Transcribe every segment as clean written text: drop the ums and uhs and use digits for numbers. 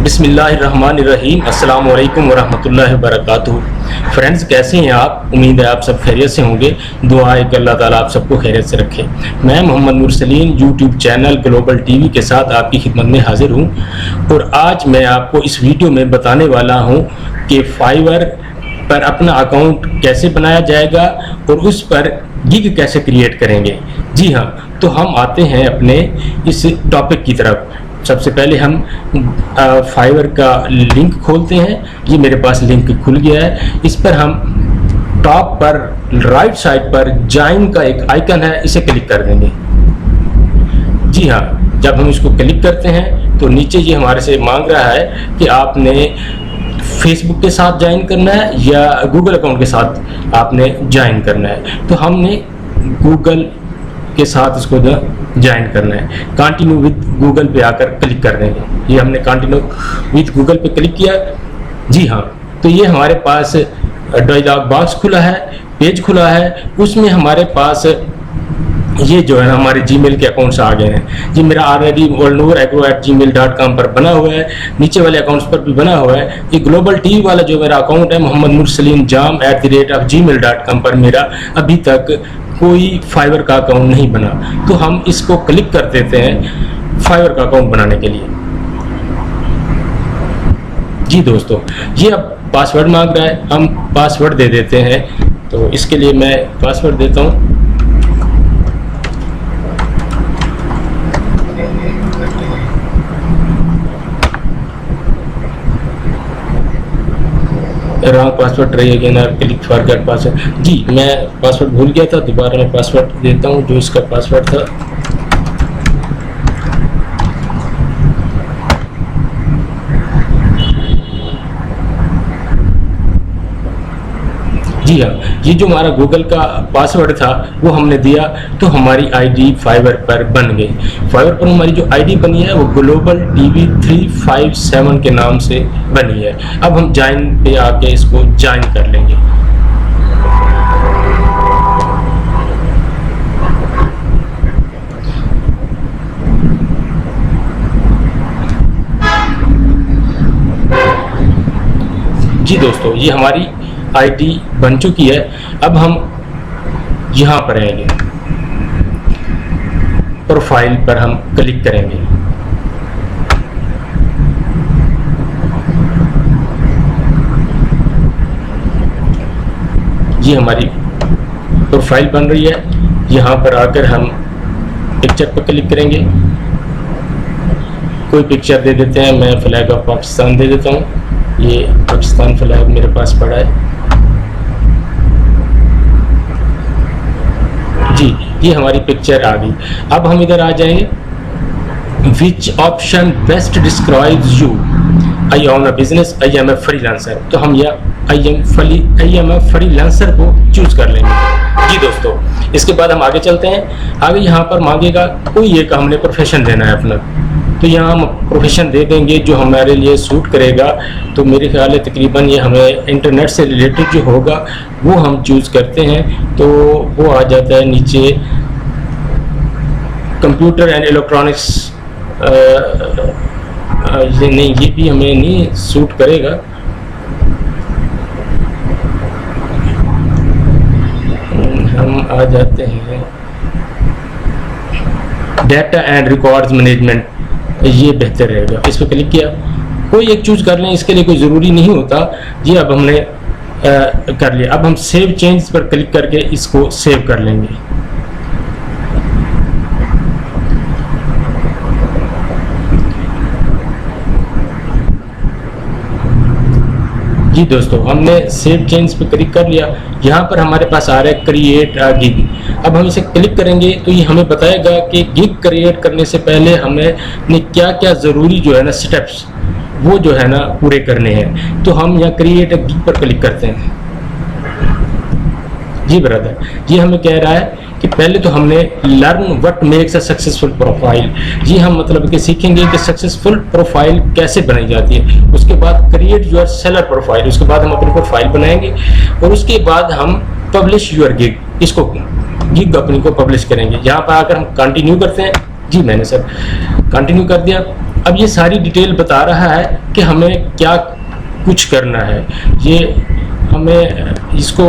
बिस्मिल्लाहिर्रहमानिर्रहीम। अस्सलाम वालेकुम वरहमतुल्लाहि वबरकातुहू। फ्रेंड्स, कैसे हैं आप? उम्मीद है आप सब खैरियत से होंगे। दुआ है कि अल्लाह ताला आप सबको खैरियत से रखे। मैं Mohammad Mursaleen YouTube channel Global TV के साथ आपकी खिदमत में हाजिर हूं और आज मैं आपको इस वीडियो में बताने वाला हूं कि फाइवर पर अपना अकाउंट कैसे बनाया जाएगा और उस पर गिग कैसे क्रिएट करेंगे। जी हाँ, तो हम आते हैं अपने इस टॉपिक की तरफ। सबसे पहले हम फाइवर का लिंक खोलते हैं। ये मेरे पास लिंक खुल गया है। इस पर हम टॉप पर राइट साइड पर ज्वाइन का एक आइकन है, इसे क्लिक कर देंगे। जी हाँ, जब हम इसको क्लिक करते हैं तो नीचे ये हमारे से मांग रहा है कि आपने फेसबुक के साथ ज्वाइन करना है या गूगल अकाउंट के साथ आपने ज्वाइन करना है। तो हमने गूगल के साथ इसको ज्वाइन करना है। कंटिन्यू विद गूगल पे आकर क्लिक कर देंगे। ये हमने कंटिन्यू विद गूगल पे क्लिक किया। जी हाँ, तो ये हमारे पास डायलॉग बॉक्स खुला है, पेज खुला है। उसमें हमारे पास ये जो है ना हमारे जीमेल के अकाउंट्स आ गए हैं। जी मेरा ऑलरेडी walnooragro@gmail.com पर बना हुआ है, नीचे वाले अकाउंट्स पर भी बना हुआ है। ये ग्लोबल टीवी वाला जो मेरा अकाउंट है मोहम्मद मुरसलीन जाम @gmail.com पर मेरा अभी तक कोई फाइवर का अकाउंट नहीं बना। तो हम इसको क्लिक कर देते हैं फाइवर का अकाउंट बनाने के लिए। जी दोस्तों, ये अब पासवर्ड मांग रहा है, हम पासवर्ड दे देते हैं। तो इसके लिए मैं पासवर्ड देता हूँ। रॉन्ग पासवर्ड रही अगेन और क्लिक फॉरगेट पासवर्ड। जी मैं पासवर्ड भूल गया था, दोबारा मैं पासवर्ड देता हूँ जो इसका पासवर्ड था। जी हाँ, ये जो हमारा गूगल का पासवर्ड था वो हमने दिया तो हमारी आईडी फाइवर पर बन गई। फाइवर पर हमारी जो आईडी बनी है वो ग्लोबल टीवी 357 के नाम से बनी है। अब हम ज्वाइन पे आके इसको ज्वाइन कर लेंगे। जी दोस्तों, ये हमारी आईडी बन चुकी है। अब हम यहाँ पर आएंगे, प्रोफाइल पर हम क्लिक करेंगे। ये हमारी प्रोफाइल बन रही है। यहाँ पर आकर हम पिक्चर पर क्लिक करेंगे। कोई पिक्चर दे देते हैं, मैं फ्लैग ऑफ पाकिस्तान दे देता हूँ। ये पाकिस्तान फ्लैग मेरे पास पड़ा है। जी, ये हमारी पिक्चर आ गई। अब हम इधर आ जाएंगे। Which option best describes you? I own a business, I am a freelancer. तो हम यह आई एम ए फ्रीलांसर को चूज कर लेंगे। जी दोस्तों, इसके बाद हम आगे चलते हैं। आगे यहाँ पर मांगेगा कोई एक हमने प्रोफेशन देना है अपना। तो यहाँ हम प्रोफेशन दे देंगे जो हमारे लिए सूट करेगा। तो मेरे ख्याल है तकरीबन ये हमें इंटरनेट से रिलेटेड जो होगा वो हम चूज़ करते हैं। तो वो आ जाता है नीचे कंप्यूटर एंड इलेक्ट्रॉनिक्स। ये नहीं, ये भी हमें नहीं सूट करेगा। हम आ जाते हैं डाटा एंड रिकॉर्ड्स मैनेजमेंट, ये बेहतर रहेगा। इस पर क्लिक किया, कोई एक चूज कर लें, इसके लिए कोई ज़रूरी नहीं होता। ये अब हमने कर लिया। अब हम सेव चेंज पर क्लिक करके इसको सेव कर लेंगे। जी दोस्तों, हमने सेव चेंज पे क्लिक कर लिया। यहाँ पर हमारे पास आ रहा है क्रिएट अ गिग। अब हम इसे क्लिक करेंगे तो ये हमें बताएगा कि गिग क्रिएट करने से पहले हमें क्या क्या ज़रूरी जो है ना स्टेप्स वो जो है ना पूरे करने हैं। तो हम यहाँ क्रिएट अ गिग पर क्लिक करते हैं। जी ब्रदर, ये हमें कह रहा है कि पहले तो हमने learn what makes a successful profile. जी हम मतलब कि सीखेंगे कि सक्सेसफुल प्रोफाइल कैसे बनाई जाती है। उसके बाद क्रिएट योर सेलर प्रोफाइल, उसके बाद हम अपनी प्रोफाइल बनाएंगे और उसके बाद हम पब्लिश योर गिग, इसको गिग अपनी को पब्लिश करेंगे। यहाँ पर आकर हम कंटिन्यू करते हैं। जी मैंने सर कंटिन्यू कर दिया। अब ये सारी डिटेल बता रहा है कि हमें क्या कुछ करना है। ये हमें इसको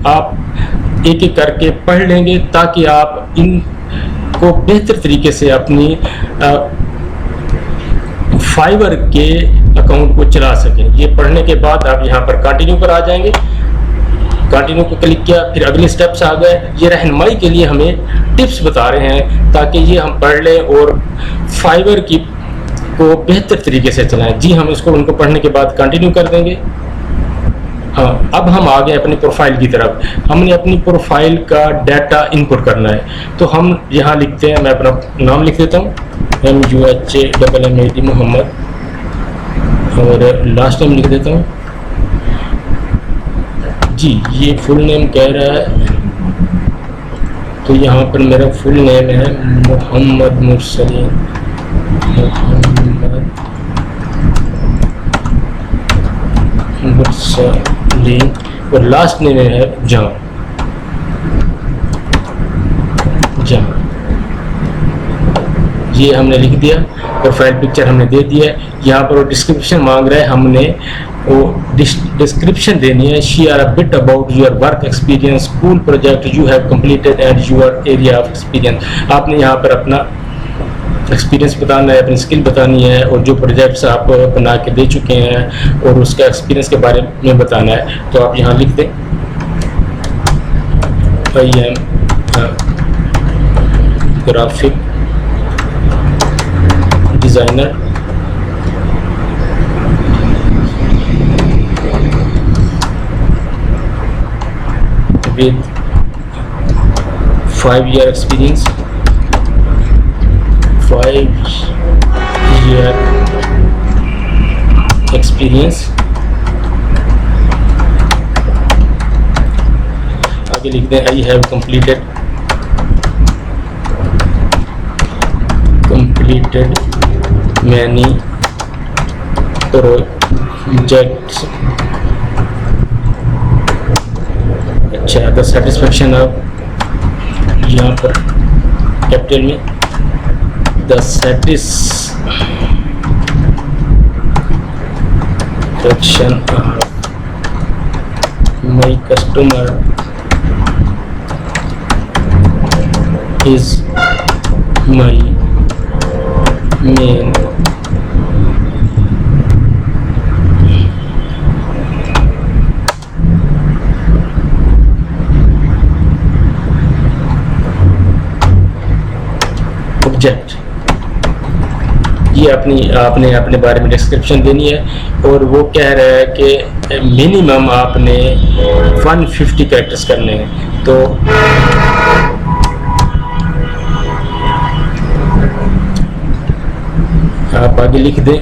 आप एक एक करके पढ़ लेंगे ताकि आप इनको बेहतर तरीके से अपनी फाइवर के अकाउंट को चला सकें। ये पढ़ने के बाद आप यहाँ पर कंटिन्यू पर आ जाएंगे। कंटिन्यू को क्लिक किया, फिर अगले स्टेप्स आ गए। ये रहनुमाई के लिए हमें टिप्स बता रहे हैं ताकि ये हम पढ़ लें और फाइवर की को बेहतर तरीके से चलाएं। जी हम इसको उनको पढ़ने के बाद कंटिन्यू कर देंगे। हाँ, अब हम आ गए अपनी प्रोफाइल की तरफ। हमने अपनी प्रोफाइल का डाटा इनपुट करना है, तो हम यहाँ लिखते हैं, मैं अपना नाम लिख देता हूँ MUHAMMAD मोहम्मद, और लास्ट नेम लिख देता हूँ। जी ये फुल नेम कह रहा है, तो यहाँ पर मेरा फुल नेम है मोहम्मद मुरसलीन, और लास्ट नेम है जान। ये हमने लिख दिया। प्रोफाइल पिक्चर हमने दे दिया है। यहाँ पर वो डिस्क्रिप्शन मांग रहा है, हमने वो डिस्क्रिप्शन देनी है। Share a bit about your work experience, school project you have completed and your area of experience. आपने यहाँ पर अपना एक्सपीरियंस बताना है, अपनी स्किल बतानी है, और जो प्रोजेक्ट्स आप बना के दे चुके हैं और उसका एक्सपीरियंस के बारे में बताना है। तो आप यहाँ लिख दें I am graphic designer with 5 year experience, 5 year experience। आगे लिख दें I have completed many projects। अच्छा, द सेटिस्फैक्शन ऑफ, यहाँ पर कैपिटल में, the satisfaction of my customer is my main object. ये आपने अपने बारे में डिस्क्रिप्शन देनी है, और वो कह रहा है कि मिनिमम आपने 150 कैरेक्टर्स करने हैं। तो आप आगे लिख दें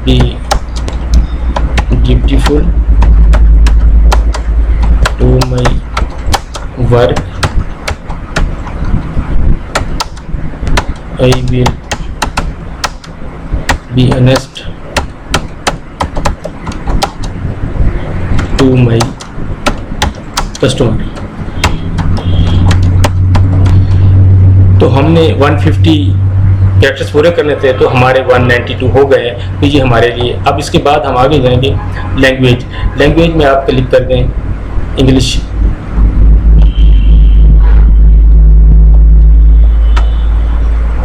be beautiful to my work, I will be honest to my customer। तो हमने 150 कैरेक्टर्स पूरे करने थे, तो हमारे 192 हो गए हैं। तो ये हमारे लिए। अब इसके बाद हम आगे जाएंगे लैंग्वेज में आप क्लिक कर दें इंग्लिश।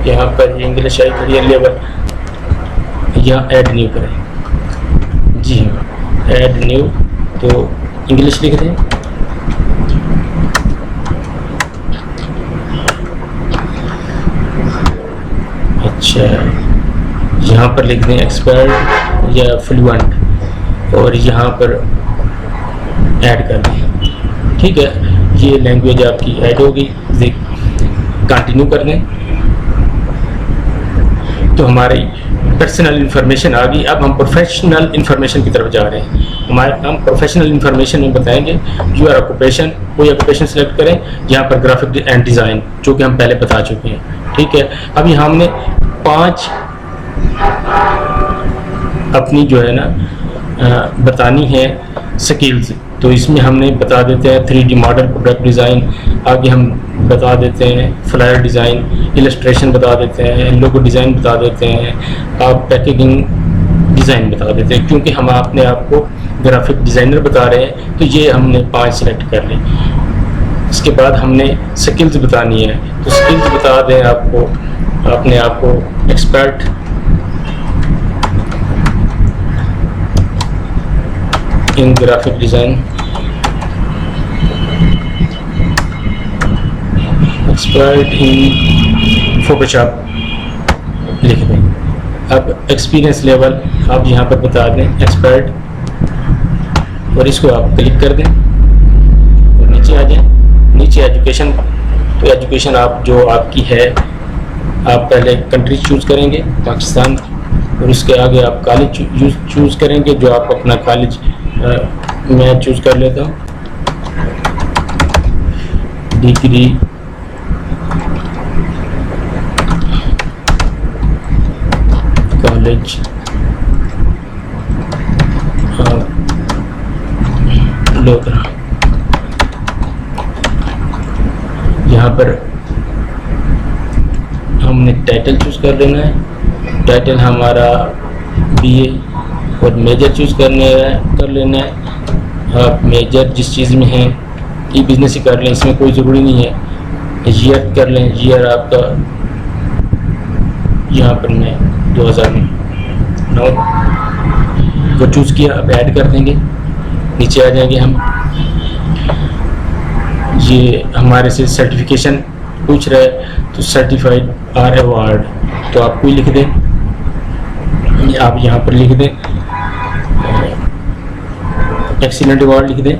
यहाँ पर इंग्लिश आई करियर लेवल, यहाँ ऐड न्यू करें। जी हाँ, ऐड न्यू, तो इंग्लिश लिख दें। अच्छा, यहाँ पर लिख दें एक्सपर्ट या फ्लुएंट, और यहाँ पर ऐड कर दें। ठीक है, ये लैंग्वेज आपकी ऐड होगी। कंटिन्यू कर दें, तो हमारी पर्सनल इन्फॉर्मेशन आ गई। अब हम प्रोफेशनल इन्फॉर्मेशन की तरफ जा रहे हैं। हम प्रोफेशनल इन्फॉर्मेशन में बताएंगे यूर ऑक्यूपेशन, कोई ऑक्यूपेशन सेलेक्ट करें। यहाँ पर ग्राफिक एंड डिज़ाइन, जो कि हम पहले बता चुके हैं। ठीक है, अब यहाँ हमने 5 अपनी जो है ना बतानी है स्किल्स। तो इसमें हमने बता देते हैं 3D मॉडल, प्रोडक्ट डिज़ाइन, आगे हम बता देते हैं फ्लायर डिज़ाइन, इलस्ट्रेशन बता देते हैं, लोगो डिज़ाइन बता देते हैं, आप पैकेजिंग डिज़ाइन बता देते हैं। क्योंकि हम अपने आप को ग्राफिक डिज़ाइनर बता रहे हैं तो ये हमने 5 सेलेक्ट कर लें। इसके बाद हमने स्किल्स बतानी है, तो स्किल्स बता दें आपको अपने आप को expert in graphic design, expert in Photoshop लिख दें। अब एक्सपीरियंस लेवल आप यहाँ पर बता दें एक्सपर्ट, और इसको आप क्लिक कर दें और नीचे आ जाएं। नीचे एजुकेशन, तो एजुकेशन आप जो आपकी है, आप पहले कंट्री चूज़ करेंगे पाकिस्तान, और उसके आगे आप कॉलेज चूज़ करेंगे जो आप अपना कॉलेज, मैं चूज़ कर लेता हूँ डिग्री कॉलेज लोधरा। यहाँ पर हमने टाइटल चूज़ कर लेना है। टाइटल हमारा BA, और मेजर चूज़ कर लेना है। आप मेजर जिस चीज़ में हैं ई बिज़नेस ही कर लें, इसमें कोई ज़रूरी नहीं है। ईयर कर लें, ईयर आपका यहाँ पर मैं 2009 को चूज़ किया। अब ऐड कर देंगे, नीचे आ जाएंगे हम। ये हमारे से सर्टिफिकेशन पूछ रहा है, तो सर्टिफाइड आर अवार्ड, तो आप कोई लिख दें, आप यहाँ पर लिख दें एक्सीलेंट अवार्ड लिख दें,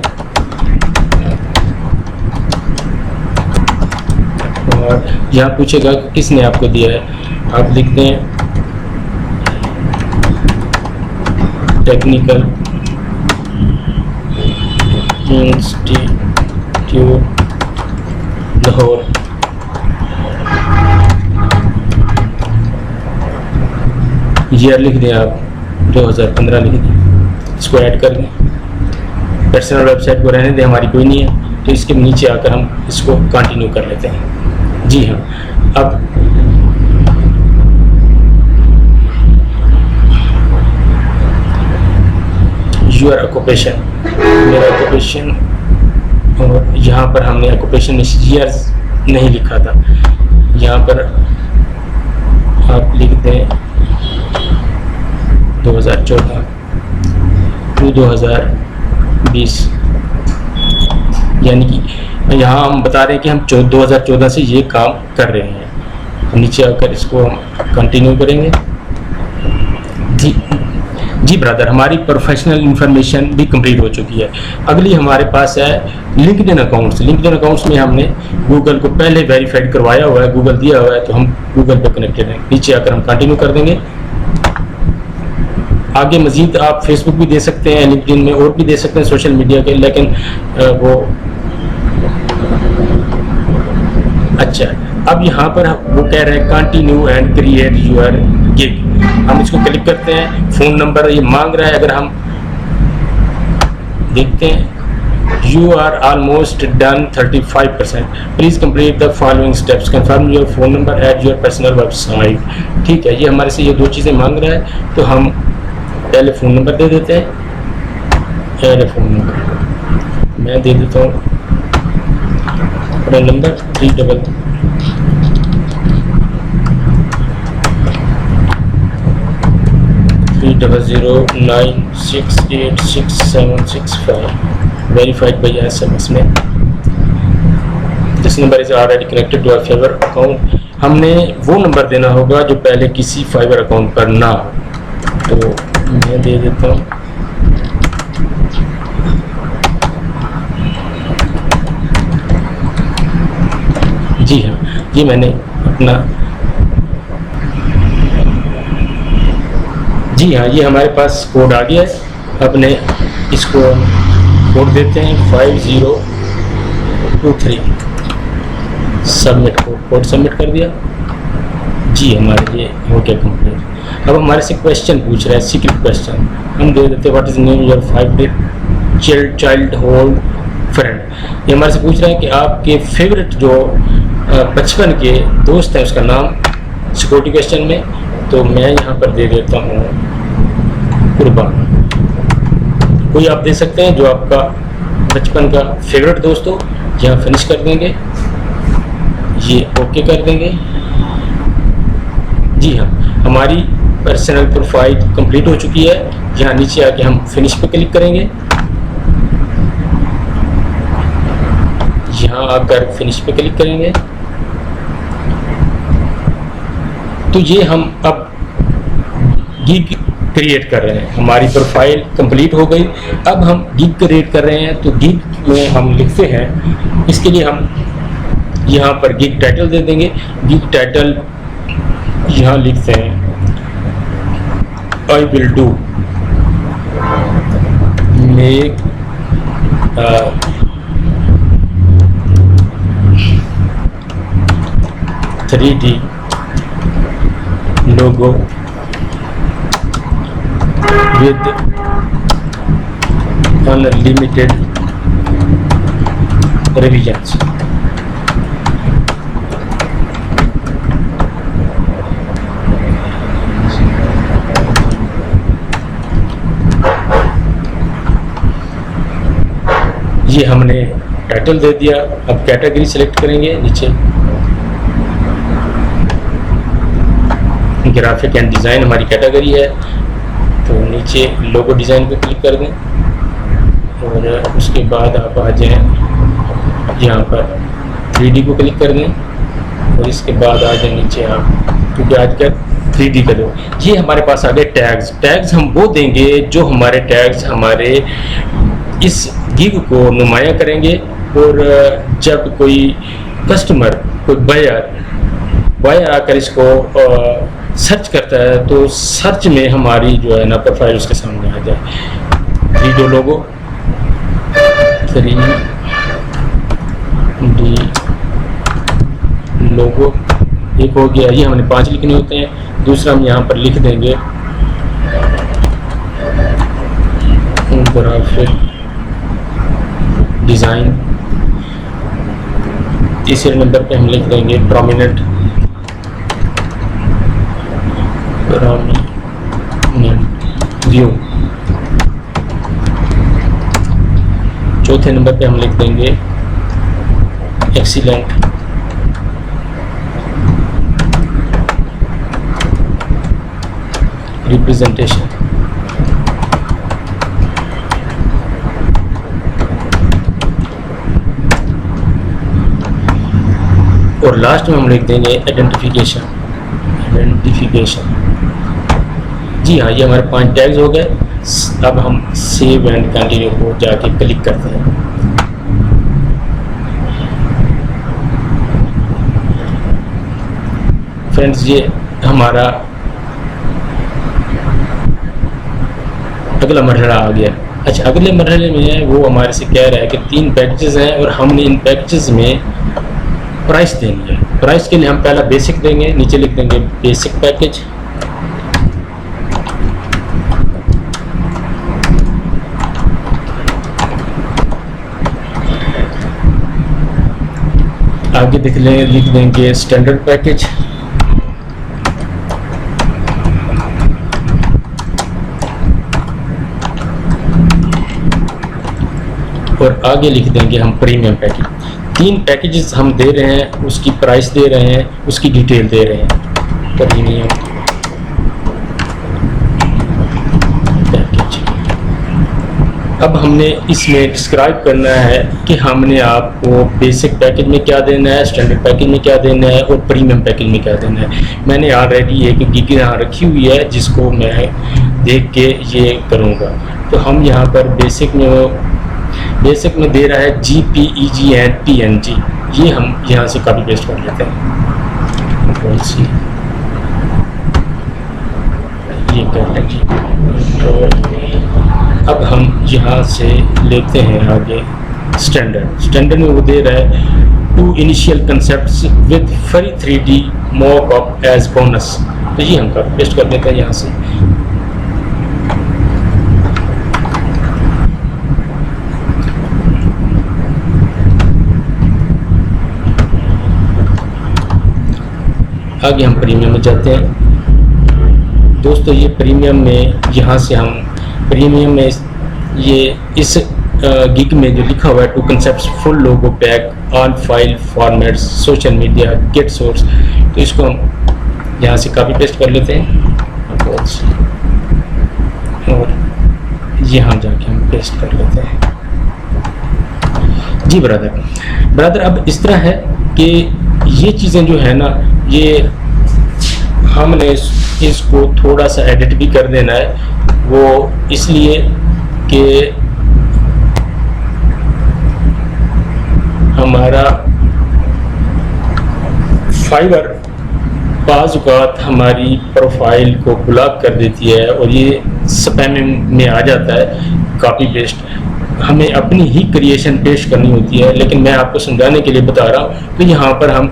और यहाँ पूछेगा किसने आपको दिया है, आप लिख दें टेक्निकल इंस्टीट्यूट लाहौर। ईयर लिख दें आप 2015 लिख दें, इसको ऐड कर दें। पर्सनल वेबसाइट को रहने दें, हमारी कोई नहीं है, तो इसके नीचे आकर हम इसको कंटिन्यू कर लेते हैं। जी हाँ, अब योर ऑक्यूपेशन, मेरा ऑक्यूपेशन, और यहाँ पर हमने ऑक्यूपेशन में ईयर्स नहीं लिखा था, यहाँ पर आप लिख दें 2014 टू 2020, यानी कि यहाँ हम बता रहे हैं कि हम 2014 से ये काम कर रहे हैं। नीचे आकर इसको हम कंटिन्यू करेंगे। जी ब्रदर, हमारी प्रोफेशनल इंफॉर्मेशन भी कंप्लीट हो चुकी है। अगली हमारे पास है लिंक्डइन अकाउंट्स। लिंक्डइन अकाउंट्स में हमने गूगल को पहले वेरीफाइड करवाया हुआ है, गूगल दिया हुआ है, तो हम गूगल पे कनेक्टेड हैं। नीचे आकर हम कंटिन्यू कर देंगे। आगे मजीद आप फेसबुक भी दे सकते हैं, लिंक्डइन में और भी दे सकते हैं सोशल मीडिया के, लेकिन वो अच्छा। अब यहाँ पर वो कह रहे हैं continue and create your gig, हम इसको क्लिक करते हैं। फ़ोन नंबर ये मांग रहा है, अगर हम देखते हैं you are almost done 35%, please complete the following steps, confirm your phone number at your personal website. ठीक है, ये हमारे से ये दो चीज़ें मांग रहा है, तो हम पहले फ़ोन नंबर दे देते हैं। पहले फ़ोन नंबर मैं दे देता हूँ, phone number 30096866765, verified by SMS में। This number is already connected to our Fiverr account. हमने वो नंबर देना होगा जो पहले किसी फाइवर अकाउंट पर ना हो, तो मैं दे देता हूँ जी हाँ, ये मैंने अपना, जी हाँ, ये हमारे पास कोड आ गया है। अपने इसको कोड देते हैं 5023, सबमिट कोड सबमिट कर दिया। जी हमारे ये हो गया कंप्लीट। अब हमारे से क्वेश्चन पूछ रहा है, सीक्रेट क्वेश्चन हम दे देते हैं, what is name your favourite child hold friend. ये हमारे से पूछ रहा है कि आपके फेवरेट जो बचपन के दोस्त हैं उसका नाम, सिक्योरिटी क्वेश्चन में। तो मैं यहाँ पर दे देता हूँ कुर्बान। कोई आप दे सकते हैं जो आपका बचपन का फेवरेट दोस्त हो। यहाँ फिनिश कर देंगे, ये ओके कर देंगे। जी हाँ, हमारी पर्सनल प्रोफाइल कंप्लीट हो चुकी है। यहाँ नीचे आके हम फिनिश पे क्लिक करेंगे। यहाँ आकर फिनिश पे क्लिक करेंगे तो ये हम अब गिग क्रिएट कर रहे हैं। हमारी प्रोफाइल कंप्लीट हो गई। अब हम गिग क्रिएट कर रहे हैं तो गिग में हम लिखते हैं, इसके लिए हम यहाँ पर गिग टाइटल दे देंगे। गिग टाइटल यहाँ लिखते हैं I will do make 3D logo with unlimited revisions। ये हमने टाइटल दे दिया। अब कैटेगरी सेलेक्ट करेंगे, नीचे ग्राफिक एंड डिज़ाइन हमारी कैटेगरी है तो नीचे लोगो डिज़ाइन पे क्लिक कर दें और उसके बाद आप आ जाएं यहाँ पर 3D को क्लिक कर दें और इसके बाद आ जाए नीचे आप, क्योंकि आज क्या 3D का दो। ये हमारे पास आ गए टैग्स। टैग्स हम वो देंगे जो हमारे टैग्स हमारे इस गिग को नुमाया करेंगे और जब कोई कस्टमर, कोई बायर आकर इसको सर्च करता है तो सर्च में हमारी जो है ना प्रोफाइल उसके सामने आ जाए। 3D लोगो, 3D लोगो एक हो गया। ये हमने 5 लिखने होते हैं। दूसरा हम यहाँ पर लिख देंगे ग्राफिक डिज़ाइन। तीसरे नंबर पे हम लिख देंगे प्रोमिनेंट व्यू। चौथे नंबर पे हम लिख देंगे एक्सीलेंट रिप्रेजेंटेशन। और लास्ट में हम लिख देंगे आइडेंटिफिकेशन। जी हाँ, ये हमारे 5 टैग्स हो गए। अब हम सेव एंड कंटिन्यू को जाके क्लिक करते हैं। फ्रेंड्स, ये हमारा अगला मरहला आ गया। अच्छा, अगले मरहले में वो हमारे से कह रहा है कि 3 पैकेजेस हैं और हमने इन पैकेजेस में प्राइस देनी है। प्राइस के लिए हम पहला बेसिक देंगे, नीचे लिख देंगे बेसिक पैकेज। आगे लिख देंगे स्टैंडर्ड पैकेज। और आगे लिख देंगे हम प्रीमियम पैकेज। 3 पैकेजेस हम दे रहे हैं, उसकी प्राइस दे रहे हैं, उसकी डिटेल दे रहे हैं। Premium package. अब हमने इसमें डिस्क्राइब करना है कि हमने आपको बेसिक पैकेज में क्या देना है, स्टैंडर्ड पैकेज में क्या देना है और प्रीमियम पैकेज में क्या देना है। मैंने ऑलरेडी एक गिग यहाँ रखी हुई है जिसको मैं देख के ये करूँगा। तो हम यहाँ पर बेसिक में दे रहा है JPEG एंड PNG। ये हम यहाँ से कॉपी पेस्ट कर लेते हैं। कंट्रोल-C, ये कर लेंगे। तो अब हम यहाँ से लेते हैं आगे स्टैंडर्ड। स्टैंडर्ड में वो दे रहा है 2 initial concepts with free 3D mockup as bonus. तो ये हम पेस्ट कर देते हैं यहाँ से। आगे हम प्रीमियम में जाते हैं। दोस्तों ये प्रीमियम में, यहाँ से हम प्रीमियम में ये इस गिग में जो लिखा हुआ है 2 concepts full logo pack all file formats social media get source, तो इसको हम यहाँ से कॉपी पेस्ट कर लेते हैं और यहाँ जाके हम पेस्ट कर लेते हैं। जी ब्रदर अब इस तरह है कि ये चीज़ें जो है ना, ये हमने इसको थोड़ा सा एडिट भी कर देना है, वो इसलिए कि हमारा फाइवर बाज़ औक़ात हमारी प्रोफाइल को ब्लॉक कर देती है और ये स्पैम में आ जाता है कॉपी पेस्ट। हमें अपनी ही क्रिएशन पेश करनी होती है, लेकिन मैं आपको समझाने के लिए बता रहा हूँ। तो यहाँ पर हम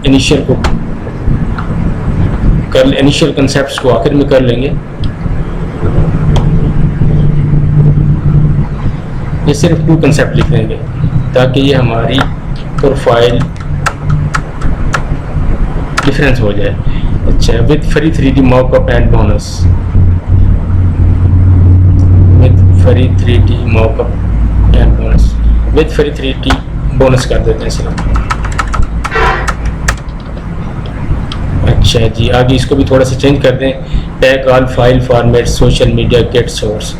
इनिशियल कंसेप्ट्स को आखिर में कर लेंगे। ये सिर्फ 2 कंसेप्ट लिख देंगे ताकि ये हमारी प्रोफाइल डिफरेंस हो जाए। अच्छा, with free 3D mock-up and bonus, free 3D mock-up and bonus, with free 3D bonus कर देते हैं सिर्फ। अच्छा जी, आगे इसको भी थोड़ा सा चेंज कर दें। Pack all file format social media get source,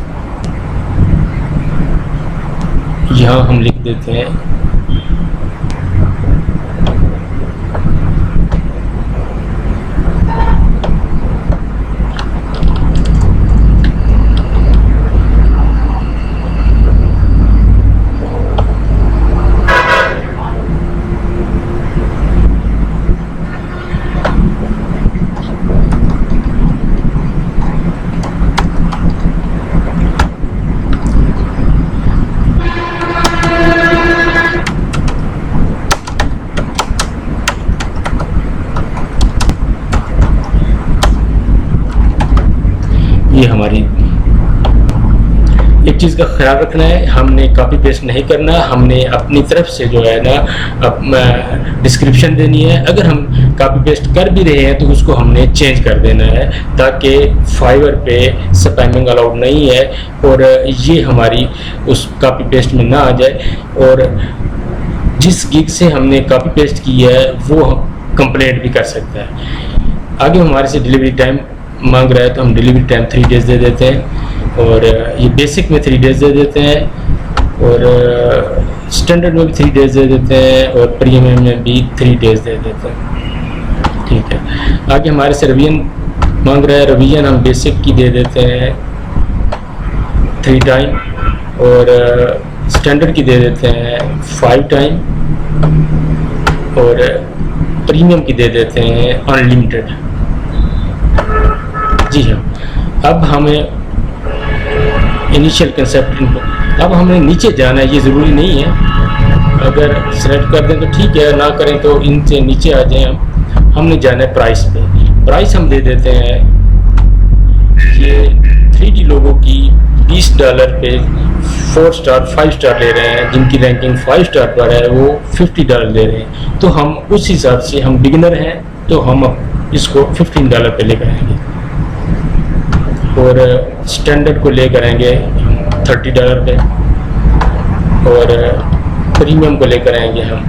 यहाँ हम लिख देते हैं ये हमारी एक चीज़ का ख्याल रखना है, हमने कॉपी पेस्ट नहीं करना, हमने अपनी तरफ से जो है ना डिस्क्रिप्शन देनी है। अगर हम कॉपी पेस्ट कर भी रहे हैं तो उसको हमने चेंज कर देना है ताकि फाइवर पे स्पैमिंग अलाउड नहीं है और ये हमारी उस कॉपी पेस्ट में ना आ जाए। और जिस गिग से हमने कॉपी पेस्ट की है वो कंप्लेंट भी कर सकता है। आगे हमारे से डिलीवरी टाइम मांग रहा है तो हम डिलीवरी टाइम 3 डेज़ दे देते हैं और ये बेसिक में 3 डेज़ दे देते हैं और स्टैंडर्ड में भी 3 डेज़ दे देते हैं और प्रीमियम में भी 3 डेज़ दे देते हैं। ठीक है, आगे हमारे से रिवीजन मांग रहा है। रिवीजन हम बेसिक की दे देते हैं 3 टाइम और स्टैंडर्ड की दे देते हैं 5 टाइम और प्रीमियम की दे देते हैं अनलिमिटेड। जी हाँ, अब हमें इनिशियल कंसेप्ट इनपुट, अब हमें नीचे जाना है। ये ज़रूरी नहीं है, अगर सेलेक्ट कर दें तो ठीक है, ना करें तो इनसे नीचे आ जाएं। हमने जाना है प्राइस पे। प्राइस हम दे देते हैं, ये 3D लोगों की $20 पे 4 स्टार 5 स्टार ले रहे हैं, जिनकी रैंकिंग 5 स्टार पर है वो $50 ले रहे हैं। तो हम उस हिसाब से, हम बिगिनर हैं तो हम इसको $15 पे लेकर आएंगे और स्टैंडर्ड को लेकर आएंगे $30 पे और प्रीमियम को लेकर आएंगे हम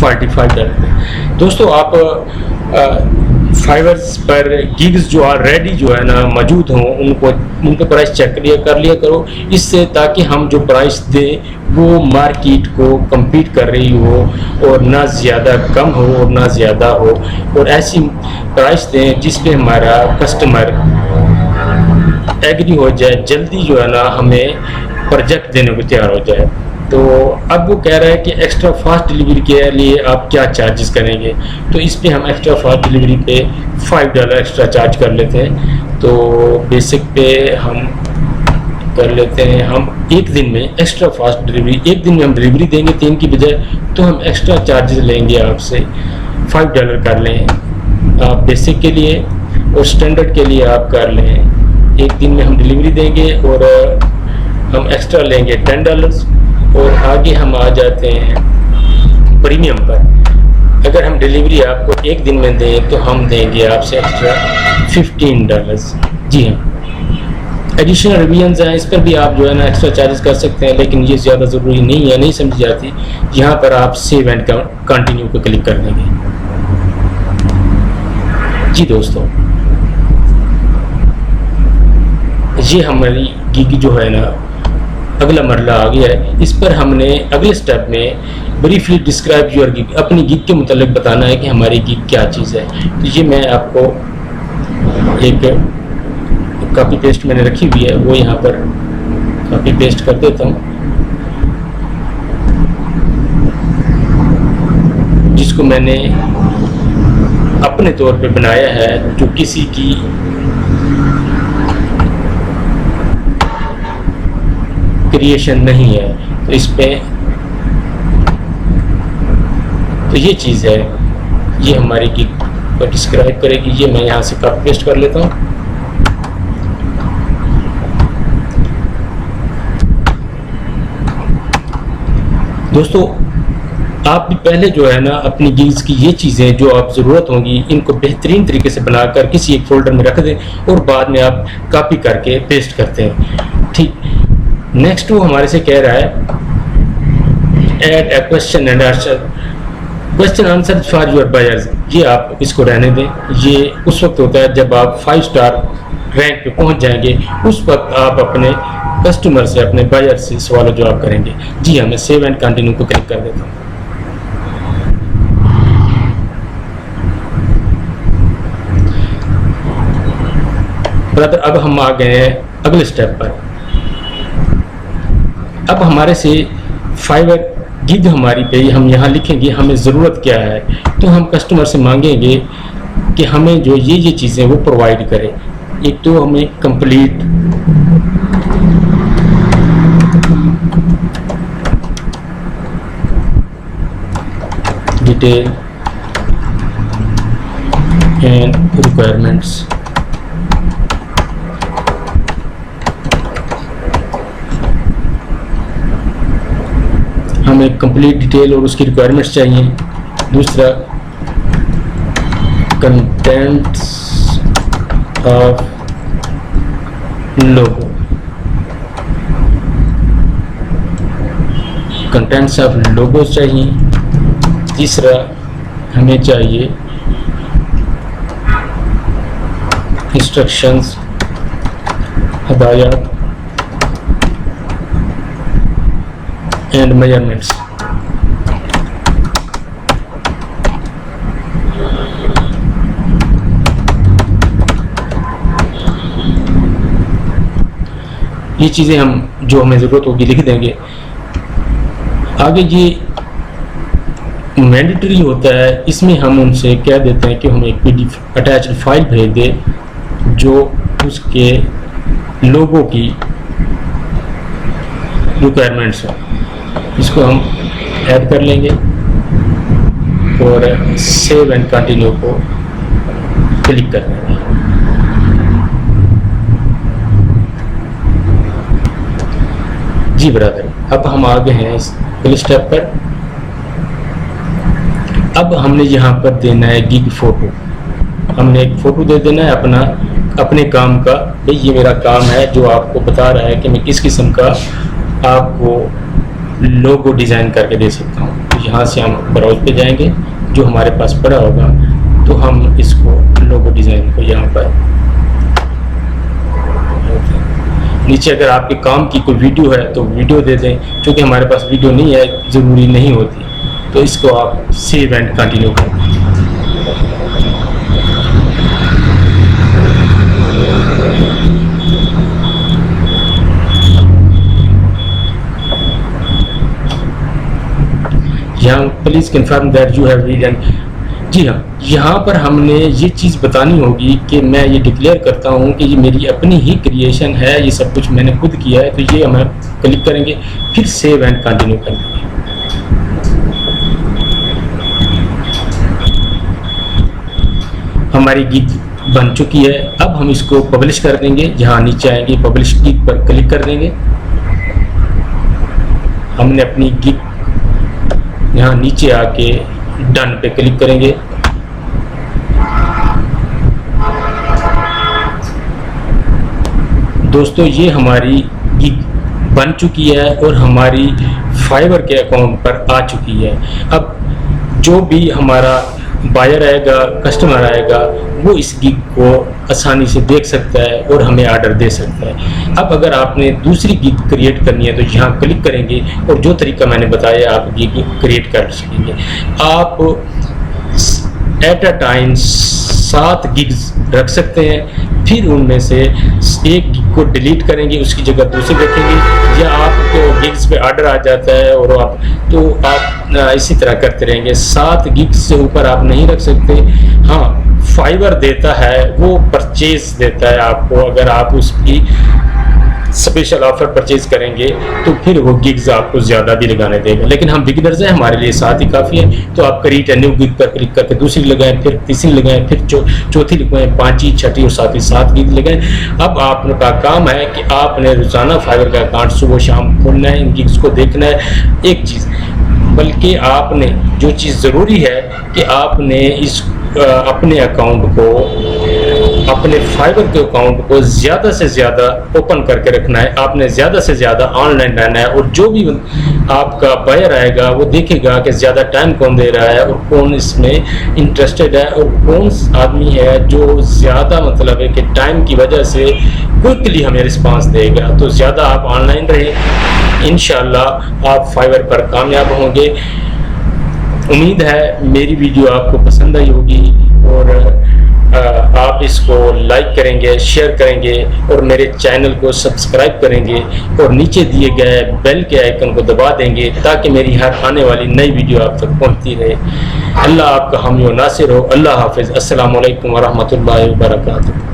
$45 पे। दोस्तों आप फाइवर्स पर गिग्स जो ऑलरेडी जो है ना मौजूद हों उनके प्राइस चेक कर लिया करो, इससे ताकि हम जो प्राइस दें वो मार्केट को compete कर रही हो और ना ज़्यादा कम हो और ना ज़्यादा हो, और ऐसी प्राइस दें जिस पे हमारा कस्टमर एग्री हो जाए, जल्दी जो है ना हमें प्रोजेक्ट देने को तैयार हो जाए। तो अब वो कह रहा है कि एक्स्ट्रा फास्ट डिलीवरी के लिए आप क्या चार्जेस करेंगे, तो इस पे हम एक्स्ट्रा फास्ट डिलीवरी पे $5 एक्स्ट्रा चार्ज कर लेते हैं। तो बेसिक पे हम कर लेते हैं हम एक दिन में एक्स्ट्रा फास्ट डिलीवरी। एक दिन में हम डिलीवरी देंगे 3 की बजाय, तो हम एक्स्ट्रा चार्जेस लेंगे आपसे $5 कर लें आप बेसिक के लिए, और स्टैंडर्ड के लिए आप कर लें। एक दिन में हम डिलीवरी देंगे और हम एक्स्ट्रा लेंगे $10, और आगे हम आ जाते हैं प्रीमियम पर। अगर हम डिलीवरी आपको एक दिन में दें तो हम देंगे आपसे एक्स्ट्रा $15। जी हाँ, एडिशनल रिवीजन्स हैं, इस पर भी आप जो है ना एक्स्ट्रा चार्जेस कर सकते हैं, लेकिन ये ज़्यादा ज़रूरी नहीं है, नहीं समझी जाती। यहाँ पर आप सेव एंड कंटिन्यू पे क्लिक कर देंगे। जी दोस्तों, ये हमारी गिग जो है ना अगला मरला आ गया है। इस पर हमने अगले स्टेप में ब्रीफली डिस्क्राइब योर गिग, अपनी गिग के मुतालिक बताना है कि हमारी गिग क्या चीज़ है। तो ये मैं आपको एक कॉपी पेस्ट मैंने रखी हुई है, वो यहाँ पर कॉपी पेस्ट कर देता हूँ, जिसको मैंने अपने तौर पे बनाया है, जो किसी की क्रिएशन नहीं है। तो इस पे तो ये चीज़ है, ये हमारी गिग को डिस्क्राइब करेगी। ये मैं यहाँ से कॉपी पेस्ट कर लेता हूँ। दोस्तों, आप भी पहले जो है ना अपनी गिग्स की ये चीज़ें जो आप ज़रूरत होंगी, इनको बेहतरीन तरीके से बनाकर किसी एक फोल्डर में रख दें और बाद में आप कॉपी करके पेस्ट करते हैं। ठीक, नेक्स्ट वो हमारे से कह रहा है add a question and answer, question answer for your buyers. ये आप इसको रहने दें। ये उस वक्त होता है जब आप 5 स्टार रैंक पे पहुंच जाएंगे, उस वक्त आप अपने कस्टमर से, अपने बायर से सवाल जवाब करेंगे। जी हाँ, मैं सेव एंड कंटिन्यू को क्लिक कर देता हूँ। ब्रदर, अब हम आ गए हैं अगले स्टेप पर। अब हमारे से फाइवर गिग हमारी पे हम यहाँ लिखेंगे हमें ज़रूरत क्या है। तो हम कस्टमर से मांगेंगे कि हमें जो ये चीज़ें वो प्रोवाइड करें। एक तो हमें कंप्लीट डिटेल एंड रिक्वायरमेंट्स, हमें कंप्लीट डिटेल और उसकी रिक्वायरमेंट्स चाहिए। दूसरा, contents of logo, contents of logos चाहिए। तीसरा, हमें चाहिए इंस्ट्रक्शंस, हदायत एंड मेजरमेंट्स। ये चीज़ें हम जो हमें ज़रूरत होगी लिख देंगे। आगे ये मैंडेटरी होता है, इसमें हम उनसे कह देते हैं कि हमें एक PDF अटैच्ड फाइल भेज दे जो उसके लोगों की रिक्वायरमेंट्स है। इसको हम ऐड कर लेंगे और सेव एंड कंटिन्यू को क्लिक कर देंगे। जी ब्रदर, अब हम आ गए हैं इस अगले स्टेप पर। अब हमने यहाँ पर देना है गिग फोटो। हमने एक फ़ोटो दे देना है अपने काम का। भाई ये मेरा काम है जो आपको बता रहा है कि मैं किस किस्म का आपको लोगो डिज़ाइन करके दे सकता हूँ। तो यहाँ से हम ब्राउज पे जाएंगे, जो हमारे पास पड़ा होगा, तो हम इसको लोगो डिज़ाइन को यहाँ पर नीचे, अगर आपके काम की कोई वीडियो है तो वीडियो दे दें। क्योंकि हमारे पास वीडियो नहीं है, ज़रूरी नहीं होती, तो इसको आप सेव एंड कंटिन्यू करें। यहाँ please confirm that you have read and, जी हाँ, यहाँ पर हमने ये चीज़ बतानी होगी कि मैं ये डिक्लेयर करता हूँ कि ये मेरी अपनी ही क्रिएशन है, ये सब कुछ मैंने खुद किया है। तो ये हम क्लिक करेंगे, फिर सेव एंड कंटिन्यू कर देंगे। हमारी गिग बन चुकी है। अब हम इसको पब्लिश कर देंगे। यहाँ नीचे आएंगे, पब्लिश गिग पर क्लिक कर देंगे। हमने अपनी गिग यहाँ नीचे आके डन पे क्लिक करेंगे। दोस्तों ये हमारी गिग बन चुकी है और हमारी फाइवर के अकाउंट पर आ चुकी है। अब जो भी हमारा बायर आएगा, कस्टमर आएगा, वो इस गिग को आसानी से देख सकता है और हमें ऑर्डर दे सकता है। अब अगर आपने दूसरी गिग क्रिएट करनी है तो यहाँ क्लिक करेंगे और जो तरीका मैंने बताया आप गिग क्रिएट कर सकेंगे। आप एट अ टाइम 7 गिग्स रख सकते हैं, फिर उनमें से एक गिग को डिलीट करेंगे, उसकी जगह दूसरी रखेंगे, या आपको गिग्स पे ऑर्डर आ जाता है और आप इसी तरह करते रहेंगे। 7 गिग्स से ऊपर आप नहीं रख सकते। हाँ, फाइवर देता है, वो परचेज देता है आपको। अगर आप उसकी स्पेशल ऑफर परचेज करेंगे तो फिर वो गिग्स आपको ज़्यादा भी लगाने देगा, लेकिन हम बिगिनर्स हैं, हमारे लिए 7 ही काफ़ी है। तो आप क्रिएट अ न्यू गिग पर क्लिक करके दूसरी लगाएं, फिर तीसरी लगाएं, फिर चौथी लगाएं, 5वीं, 6वीं और 7वीं 7 गिग लगाएं। अब आपका काम है कि आपने रोज़ाना फाइवर का अकाउंट सुबह शाम खोलना है, इन गिग्स को देखना है। एक चीज़ बल्कि आपने जो चीज़ ज़रूरी है कि आपने इस अपने अकाउंट को, अपने फाइवर के अकाउंट को ज़्यादा से ज़्यादा ओपन करके रखना है। आपने ज़्यादा से ज़्यादा ऑनलाइन रहना है और जो भी आपका बायर आएगा वो देखेगा कि ज़्यादा टाइम कौन दे रहा है और कौन इसमें इंटरेस्टेड है और कौन आदमी है जो ज़्यादा मतलब है कि टाइम की वजह से क्विकली हमें रिस्पांस देगा। तो ज़्यादा आप ऑनलाइन रहें, इंशाल्लाह आप फाइवर पर कामयाब होंगे। उम्मीद है मेरी वीडियो आपको पसंद आई होगी और आप इसको लाइक करेंगे, शेयर करेंगे और मेरे चैनल को सब्सक्राइब करेंगे और नीचे दिए गए बेल के आइकन को दबा देंगे ताकि मेरी हर आने वाली नई वीडियो आप तक पहुंचती रहे। अल्लाह आपका हामी व नासिर हो। अल्लाह हाफिज़। अस्सलामु अलैकुम व रहमतुल्लाहि व बरकातुहू।